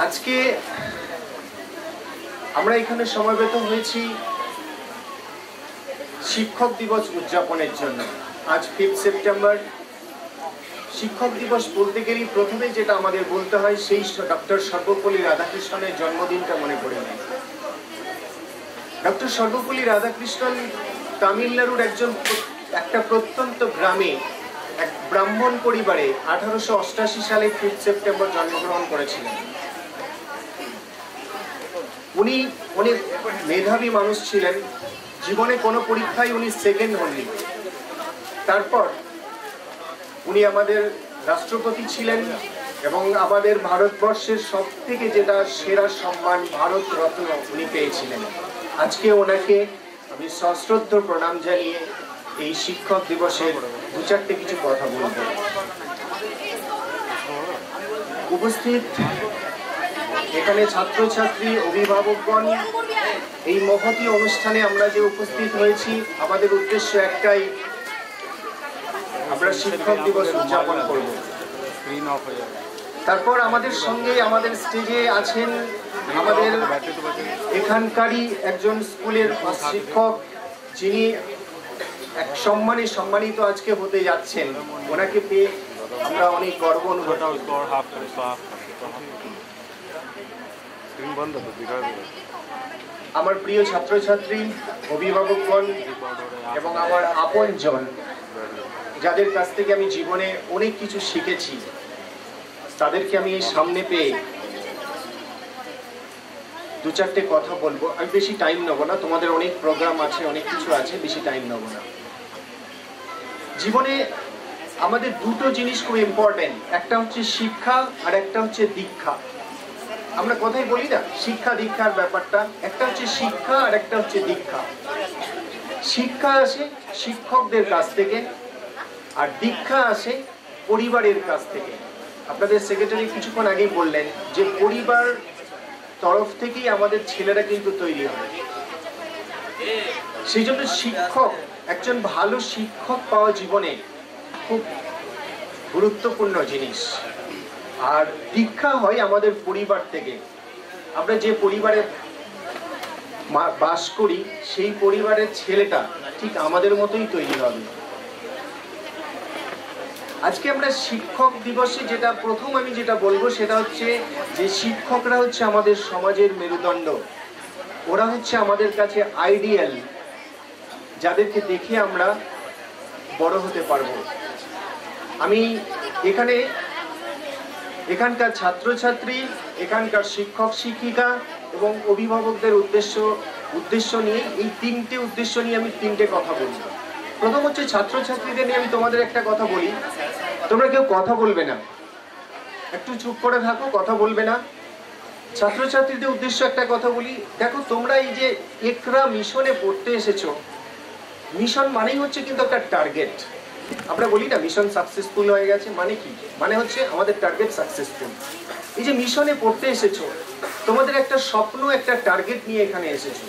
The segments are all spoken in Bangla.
আজকে আমরা এখানে সমবেত হয়েছি শিক্ষক দিবস উদযাপনের জন্য। আজ 5 সেপ্টেম্বর। শিক্ষক দিবস বলতে গেলেই প্রথমে যেটা আমাদের বলতে হয় সেই ডক্টর সর্বপল্লী রাধাকৃষ্ণনের জন্মদিনটা মনে পড়ে নেয়। ডক্টর সর্বপল্লী রাধাকৃষ্ণন তামিলনাড়ুর একটা প্রত্যন্ত গ্রামে এক ব্রাহ্মণ পরিবারে 1888 সালে 5 সেপ্টেম্বর জন্মগ্রহণ করেছিলেন। উনি অনেক মেধাবী মানুষ ছিলেন। জীবনে কোনো পরীক্ষায় উনি সেকেন্ড হননি। তারপর উনি আমাদের রাষ্ট্রপতি ছিলেন এবং আমাদের ভারতবর্ষের সব থেকে যেটা সেরা সম্মান ভারত রত্ন উনি পেয়েছিলেন। আজকে ওনাকে আমি সশ্রদ্ধ প্রণাম জানিয়ে এই শিক্ষক দিবসের 2-4টে কিছু কথা বলব। উপস্থিত এখানে ছাত্রছাত্রী, অভিভাবকগণ, এই মহতী অনুষ্ঠানে আমরা যে উপস্থিত হয়েছি, আমাদের উদ্দেশ্য একটাই, আমরা শিক্ষক দিবস উদযাপন করব। তারপর আমাদের সঙ্গে আমাদের স্টেজে আছেন আমাদের এখানকারই একজন স্কুলের শিক্ষক, যিনি এক সম্মানিত আজকে হতে যাচ্ছেন। ওনাকে পেয়ে আমরা অনেক গর্ব অনুভব করি। আমার প্রিয় ছাত্রছাত্রী, অভিভাবকগণ এবং আমার আপনজন, যাদের কাছ থেকে আমি জীবনে অনেক কিছু শিখেছি, তাদেরকে আমি সামনে পেয়ে 2-4টে কথা বলবো। আমি বেশি টাইম নেব না, তোমাদের অনেক প্রোগ্রাম আছে, অনেক কিছু আছে, বেশি টাইম নেব না। জীবনে আমাদের দুটো জিনিস খুব ইম্পর্টেন্ট, একটা হচ্ছে শিক্ষা আর একটা হচ্ছে দীক্ষা। আমরা কথাই বলি না শিক্ষা দীক্ষার ব্যাপারটা, একটা হচ্ছে শিক্ষা আর একটা হচ্ছে দীক্ষা। শিক্ষা আসে শিক্ষকদের কাছ থেকে আর দীক্ষা আসে পরিবারের কাছ থেকে। আপনাদের সেক্রেটারি কিছুক্ষণ আগেই বললেন যে পরিবার তরফ থেকেই আমাদের ছেলেরা কিন্তু তৈরি হয়। সেই জন্য শিক্ষক, একজন ভালো শিক্ষক পাওয়া জীবনে খুব গুরুত্বপূর্ণ জিনিস। আর দীক্ষা হয় আমাদের পরিবার থেকে। আমরা যে পরিবারে বাস করি সেই পরিবারের ছেলেটা ঠিক আমাদের মতোই তৈরি হবে। আজকে আমরা শিক্ষক দিবসে যেটা প্রথম আমি যেটা বলবো সেটা হচ্ছে যে শিক্ষকরা হচ্ছে আমাদের সমাজের মেরুদণ্ড। ওরা হচ্ছে আমাদের কাছে আইডিয়াল, যাদেরকে দেখে আমরা বড় হতে পারবো। আমি এখানকার ছাত্রছাত্রী, এখানকার শিক্ষক শিক্ষিকা এবং অভিভাবকদের উদ্দেশ্য নিয়ে এই 3টে উদ্দেশ্য নিয়ে আমি 3টে কথা বলবো। প্রথম হচ্ছে ছাত্রছাত্রীদের নিয়ে আমি তোমাদের একটা কথা বলি, তোমরা কেউ কথা বলবে না, একটু চুপ করে থাকো, কথা বলবে না। ছাত্রছাত্রীদের উদ্দেশ্য একটা কথা বলি, দেখো তোমরা এই যে একরা মিশনে পড়তে এসেছো, মিশন মানেই হচ্ছে কিন্তু একটা টার্গেট। আমরা বলি না মিশন সাকসেসফুল হয়ে গেছে, মানে কি? মানে হচ্ছে আমাদের টার্গেট সাকসেসফুল। এই যে মিশনে পড়তে এসেছো, তোমাদের একটা স্বপ্ন, একটা টার্গেট নিয়ে এখানে এসেছো।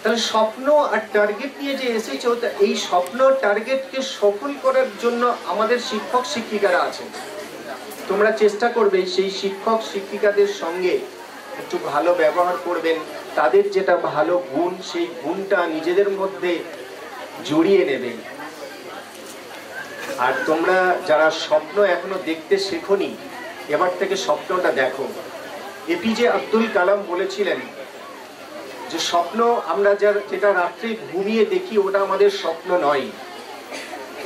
তাহলে স্বপ্ন আর টার্গেট নিয়ে যে এসেছো, এই স্বপ্ন টার্গেটকে সফল করার জন্য আমাদের শিক্ষক শিক্ষিকারা আছেন। তোমরা চেষ্টা করবে সেই শিক্ষক শিক্ষিকাদের সঙ্গে একটু ভালো ব্যবহার করবেন, তাদের যেটা ভালো গুণ সেই গুণটা নিজেদের মধ্যে জড়িয়ে নেবেন। আর তোমরা যারা স্বপ্ন এখনো দেখতে শেখোনি, এবার থেকে স্বপ্নটা দেখো। এপিজে আব্দুল কালাম বলেছিলেন যে স্বপ্ন আমরা যেটা রাত্রে ঘুমিয়ে দেখি ওটা আমাদের স্বপ্ন নয়,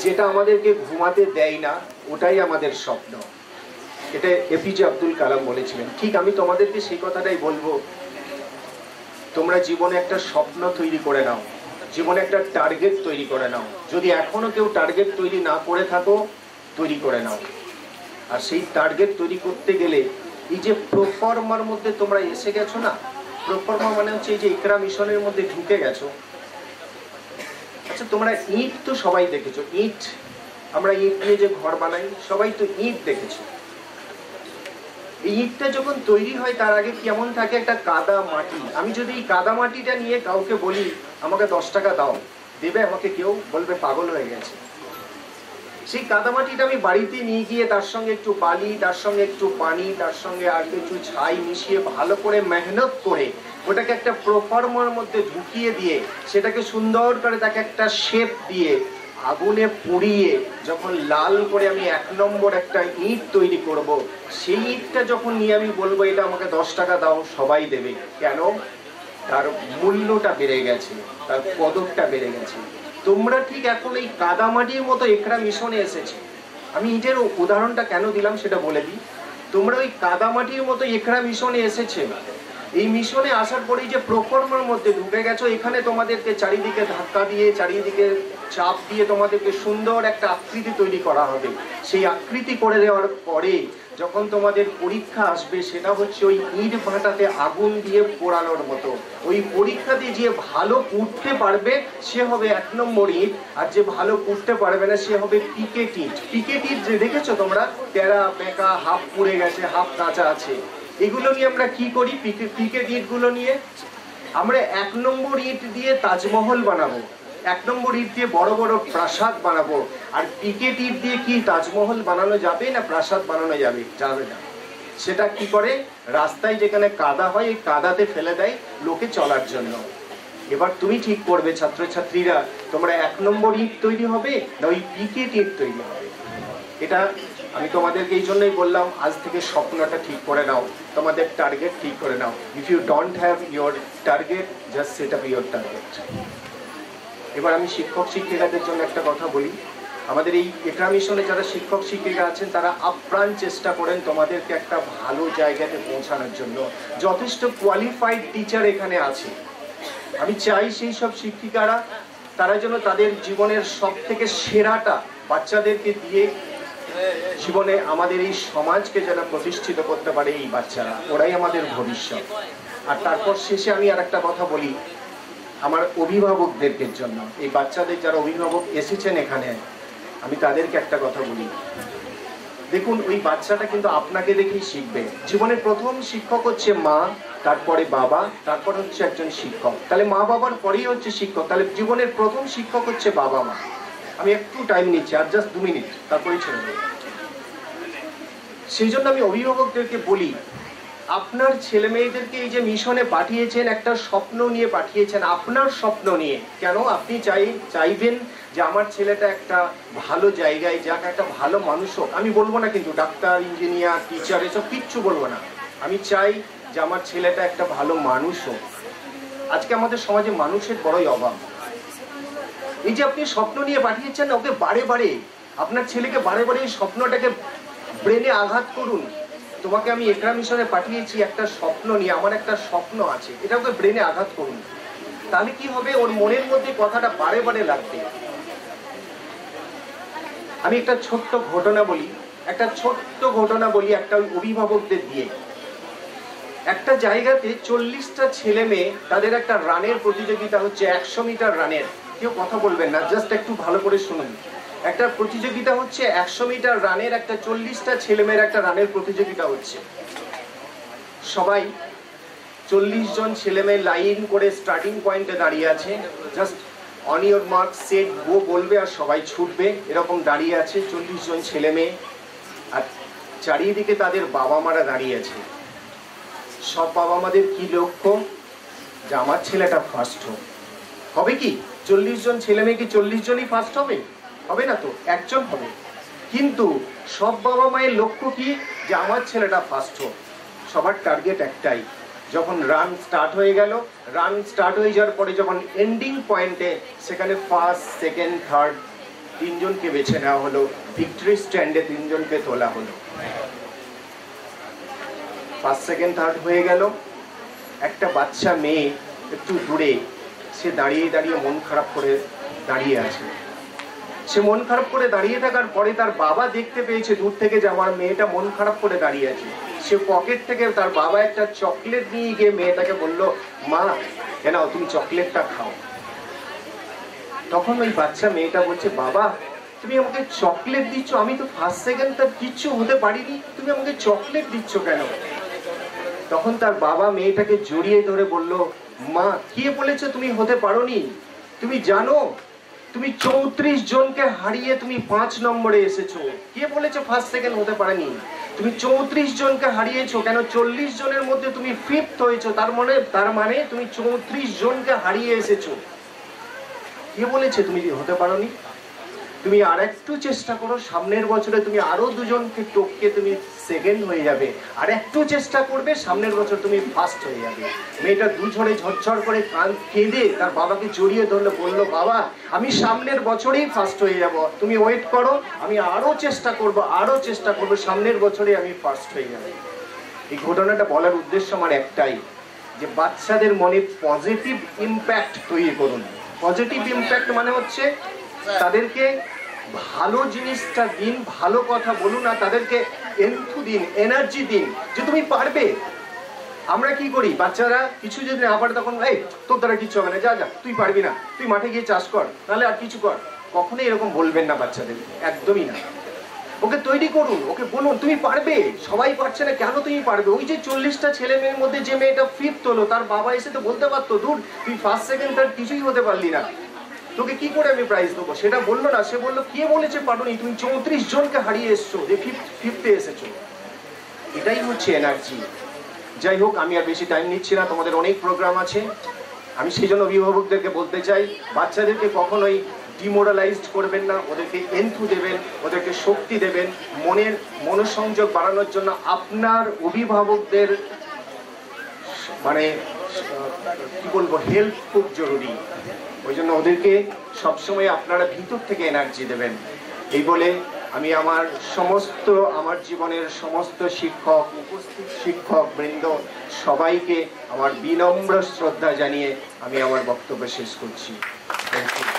যেটা আমাদেরকে ঘুমাতে দেয় না ওটাই আমাদের স্বপ্ন। এটা এপিজে আব্দুল কালাম বলেছিলেন। ঠিক আমি তোমাদেরকে সেই কথাটাই বলবো, তোমরা জীবনে একটা স্বপ্ন তৈরি করে নাও, জীবনে একটা টার্গেট তৈরি করে নাও। যদি এখনো কেউ টার্গেট তৈরি না করে থাকো, তৈরি করে নাও। আর সেই টার্গেট তৈরি করতে গেলে এই যে প্রোফর্মার মধ্যে তোমরা এসে গেছো না, প্রোফর্মা মানে হচ্ছে এই যে ইকরা মিশনের মধ্যে ঢুকে গেছো। আচ্ছা তোমরা ইট তো সবাই দেখেছো, ইট, আমরা ইট দিয়ে যে ঘর বানাই সবাই তো ইট দেখেছো। এই ইটটা যখন তৈরি হয় তার আগে কেমন থাকে? একটা কাদা মাটি। আমি যদি এই কাদা মাটিটা নিয়ে কাউকে বলি আমাকে 10 টাকা দাও, দেবে আমাকে? কেউ বলবে পাগল হয়ে গেছে। সেই কাদামাটিটা আমি বাড়িতে নিয়ে গিয়ে তার সঙ্গে একটু বালি, তার সঙ্গে একটু পানি, তার সঙ্গে আর কিছু ছাই মিশিয়ে ভালো করে মেহনত করে ওটাকে একটা প্রফর্মার মধ্যে ঢুকিয়ে দিয়ে সেটাকে সুন্দর করে তাকে একটা শেপ দিয়ে আগুনে পুড়িয়ে যখন লাল করে আমি 1 নম্বর একটা ইট তৈরি করব, সেই ইটটা যখন নিয়ে আমি বলবো এটা আমাকে 10 টাকা দাও, সবাই দেবে। কেন? তার মূল্যটা বেড়ে গেছে, তার কদরটা বেড়ে গেছে। তোমরা ঠিক এখন এই কাদামাটির মতো একরা মিশনে এসেছে। আমি ইটের উদাহরণটা কেন দিলাম সেটা বলে দিই। তোমরা ওই কাদামাটির মতো একরা মিশনে এসেছে। এই মিশনে আসার পরেই যে প্রফর্মার মধ্যে ঢুকে গেছো, এখানে তোমাদেরকে চারিদিকে ধাক্কা দিয়ে, চারিদিকে চাপ দিয়ে তোমাদেরকে সুন্দর একটা আকৃতি তৈরি করা হবে। সেই আকৃতি করে দেওয়ার পরে যখন তোমাদের পরীক্ষা আসবে, সেটা হচ্ছে ওই ইট ভাটাতে আগুন দিয়ে পোড়ানোর মতো। ওই পরীক্ষাতে যে ভালো পুড়তে পারবে সে হবে 1 নম্বর ইট, আর যে ভালো পুড়তে পারবে না সে হবে পিকেট ইট। পিকেট ইট যে দেখেছো তোমরা, টেরা বেঁকা, হাফ পুড়ে গেছে, হাফ কাঁচা আছে, এগুলো নিয়ে আমরা কি করি? পিকেট ইট গুলো নিয়ে আমরা 1 নম্বর ইট দিয়ে তাজমহল বানাবো, 1 নম্বর ইট দিয়ে বড় বড় প্রাসাদ বানাবো। আর পিকেট ইট দিয়ে কি তাজমহল বানানো যাবে না প্রাসাদ বানানো যাবে? যাবে না। সেটা কি করে? রাস্তায় যেখানে কাদা হয় এই কাদাতে ফেলে দেয় লোকে চলার জন্য। এবার তুমি ঠিক করবে ছাত্রছাত্রীরা, তোমরা 1 নম্বর ইট তৈরি হবে না ওই পিকেট ইট তৈরি হবে? এটা আমি তোমাদেরকে এই জন্যই বললাম, আজ থেকে স্বপ্নটা ঠিক করে নাও, তোমাদের টার্গেট ঠিক করে নাও। If you don't have your target, just set up your target. এবার আমি শিক্ষক শিক্ষিকাদের জন্য একটা কথা বলি। আমাদের এই একরা মিশনে যারা শিক্ষক শিক্ষিকা আছেন তারা আপ্রাণ চেষ্টা করেন তোমাদেরকে একটা ভালো জায়গাতে পৌঁছানোর জন্য। যথেষ্ট কোয়ালিফাইড টিচার এখানে আছে। আমি চাই সেই সব শিক্ষিকারা তারা যেন তাদের জীবনের সব থেকে সেরাটা বাচ্চাদেরকে দিয়ে জীবনে আমাদের এই সমাজকে যেন প্রতিষ্ঠিত করতে পারে এই বাচ্চারা, ওরাই আমাদের ভবিষ্যৎ। আর তারপর শেষে আমি আর একটা কথা বলি আমার অভিভাবকদেরকে জন্য, এই বাচ্চাদের যারা অভিভাবক এসেছেন এখানে, আমি তাদেরকে একটা কথা বলি। দেখুন, ওই বাচ্চাটা কিন্তু আপনাকে দেখেই শিখবে। জীবনের প্রথম শিক্ষক হচ্ছে মা, তারপরে বাবা, তারপর হচ্ছে একজন শিক্ষক। তাহলে মা বাবার পরেই হচ্ছে শিক্ষক। তাহলে জীবনের প্রথম শিক্ষক হচ্ছে বাবা মা। আমি একটু টাইম নিচ্ছি, আর জাস্ট 2 মিনিট, তারপরেই ছেড়ে দেব। সেই জন্য আমি অভিভাবকদেরকে বলি, আপনার ছেলে মেয়েদেরকে এই যে মিশনে পাঠিয়েছেন, একটা স্বপ্ন নিয়ে পাঠিয়েছেন, আপনার স্বপ্ন নিয়ে। কেন? আপনি চাইবেন যে আমার ছেলেটা একটা ভালো জায়গায় যাক, একটা ভালো মানুষ হোক। আমি বলবো না কিন্তু ডাক্তার, ইঞ্জিনিয়ার, টিচার এসব কিচ্ছু বলবো না। আমি চাই যে আমার ছেলেটা একটা ভালো মানুষ হোক। আজকে আমাদের সমাজে মানুষের বড়ই অভাব। এই যে আপনি স্বপ্ন নিয়ে পাঠিয়েছেন, ওকে বারে বারে, আপনার ছেলেকে বারে বারে এই স্বপ্নটাকে ব্রেনে আঘাত করুন। তোমাকে আমি একরা মিশনে পাঠিয়েছি একটা স্বপ্ন নিয়ে, আমার একটা স্বপ্ন আছে, এটা ওকে ব্রেনে আঘাত করুন। তাহলে কি হবে? ওর মনের মধ্যে কথাটা বারে বারে লাগবে। আমি একটা ছোট্ট ঘটনা বলি, একটা অভিভাবকদের দিয়ে। একটা জায়গাতে 40টা ছেলে মেয়ে, তাদের একটা রানের প্রতিযোগিতা হচ্ছে, 100 মিটার রানের। কেউ কথা বলবেন না, জাস্ট একটু ভালো করে শুনুন। একটা প্রতিযোগিতা হচ্ছে 100 মিটার রানের, একটা 40টা ছেলে মেয়ের একটা রানের প্রতিযোগিতা হচ্ছে। সবাই 40 জন ছেলে মেয়ে লাইন করে স্টার্টিং পয়েন্টে দাঁড়িয়ে আছে। Just on your mark set go বলবে আর সবাই ছুটবে, এরকম দাঁড়িয়ে আছে 40 জন ছেলে মেয়ে। আর চারিদিকে তাদের বাবা মারা দাঁড়িয়ে আছে। সব বাবা মাদের কি লক্ষ্য? যে আমার ছেলেটা ফার্স্ট হোক। হবে কি 40 জন ছেলে মেয়ে কি 40 জনই ফার্স্ট হবে? হবে না তো, একজন হবে। কিন্তু সব বাবা মায়ের লক্ষ্য কি? যে আমার ছেলেটা ফার্স্ট হোক। সবার টার্গেট একটাই। যখন রান স্টার্ট হয়ে গেল, রান স্টার্ট হয়ে যাওয়ার পরে যখন এন্ডিং পয়েন্টে সেখানে ফার্স্ট, সেকেন্ড, থার্ড 3 জনকে বেছে নেওয়া হলো। ভিক্টরি স্ট্যান্ডে 3 জনকে তোলা হলো। ফার্স্ট, সেকেন্ড, থার্ড হয়ে গেল। একটা বাচ্চা মেয়ে একটু দূরে, সে দাঁড়িয়ে দাঁড়িয়ে মন খারাপ করে দাঁড়িয়ে আছে। সে মন খারাপ করে দাঁড়িয়ে থাকার পরে তার বাবা দেখতে পেয়েছে দূর থেকে যে আমার মেয়েটা মন খারাপ করে দাঁড়িয়ে আছে। সে পকেট থেকে তার বাবা একটা চকলেট নিয়ে গিয়ে মেয়েটাকে বলল, মা কেন তুমি চকলেটটা খাও। তখন ওই বাচ্চা মেয়েটা বলছে, বাবা তুমি আমাকে চকলেট দিচ্ছ, আমি তো ফার্স্ট, সেকেন্ড, থার্ড কিচ্ছু হতে পারিনি, তুমি আমাকে চকলেট দিচ্ছ কেন? তখন তার বাবা মেয়েটাকে জড়িয়ে ধরে বলল, মা কে বলেছে তুমি হতে পারোনি? তুমি জানো তুমি 34 জনকে হারিয়ে তুমি 5 নম্বরে এসেছো। কে বলেছে ফার্স্ট সেকেন্ড হতে পারেনি? তুমি 34 জনকে হারিয়েছো, কেন 40 জনের মধ্যে তুমি ফিফথ হয়েছো, তার মানে তুমি 34 জনকে হারিয়ে এসেছো। কে বলেছে তুমি হতে পারোনি? তুমি আর একটু চেষ্টা করো, সামনের বছরে তুমি আরো 2 জনকে টপকে তুমি সেকেন্ড হয়ে যাবে। আর একটু চেষ্টা করবে, সামনের বছর তুমি ফার্স্ট হয়ে যাবে। মেয়েটা দুঝড়ে ঝরঝর করে কেঁদে তার বাবাকে জড়িয়ে ধরলো, বললো বাবা আমি সামনের বছরেই ফার্স্ট হয়ে যাব, তুমি ওয়েট করো, আমি আরো চেষ্টা করব, সামনের বছরে আমি ফার্স্ট হয়ে যাব। এই ঘটনাটা বলার উদ্দেশ্য আমার একটাই, যে বাচ্চাদের মনে পজিটিভ ইম্প্যাক্ট তৈরি করুন। পজিটিভ ইম্প্যাক্ট মানে হচ্ছে তাদেরকে ভালো জিনিসটা দিন, ভালো কথা বলুন, আর তাদেরকে এনথু দিন, এনার্জি দিন যে তুমি পারবে। আমরা কি করি, বাচ্চারা কিছু যদি না পারে তখন এই তোর দ্বারা কিছু হবে না, যা যা তুই পারবি না, তুই মাঠে গিয়ে চাষ কর, নাহলে আর কিছু কর। কখনোই এরকম বলবেন না বাচ্চাদের, একদমই না। ওকে তৈরি করুন, ওকে বলুন তুমি পারবে, সবাই পারছে না কেন তুমি পারবে। ওই যে 40টা ছেলে মেয়ের মধ্যে যে মেয়েটা ফিফথ হলো, তার বাবা এসে তো বলতে পারতো দূর তুই ফার্স্ট সেকেন্ড থার্ড কিছুই হতে পারলি না, তোকে কি করে আমি প্রাইজ দেবো। সেটা বললো না, সে বললো কে বলেছে পারোনি, তুমি 34 জনকে হারিয়ে এসছো, যে ফিফথে এসেছো। এটাই হচ্ছে এনার্জি। যাই হোক, আমি আর বেশি টাইম নিচ্ছি না, তোমাদের অনেক প্রোগ্রাম আছে। আমি সেই জন্য অভিভাবকদেরকে বলতে চাই, বাচ্চাদেরকে কখনোই ডিমোরালাইজড করবেন না, ওদেরকে এনথু দেবেন, ওদেরকে শক্তি দেবেন। মনোসংযোগ বাড়ানোর জন্য আপনার অভিভাবকদের মানে কি বলবো হেল্প খুব জরুরি। ওই জন্য ওদেরকে সবসময় আপনারা ভিতর থেকে এনার্জি দেবেন। এই বলে আমি আমার জীবনের সমস্ত শিক্ষক, উপস্থিত শিক্ষক বৃন্দ সবাইকে আমার বিনম্র শ্রদ্ধা জানিয়ে আমি আমার বক্তব্য শেষ করছি। Thank you.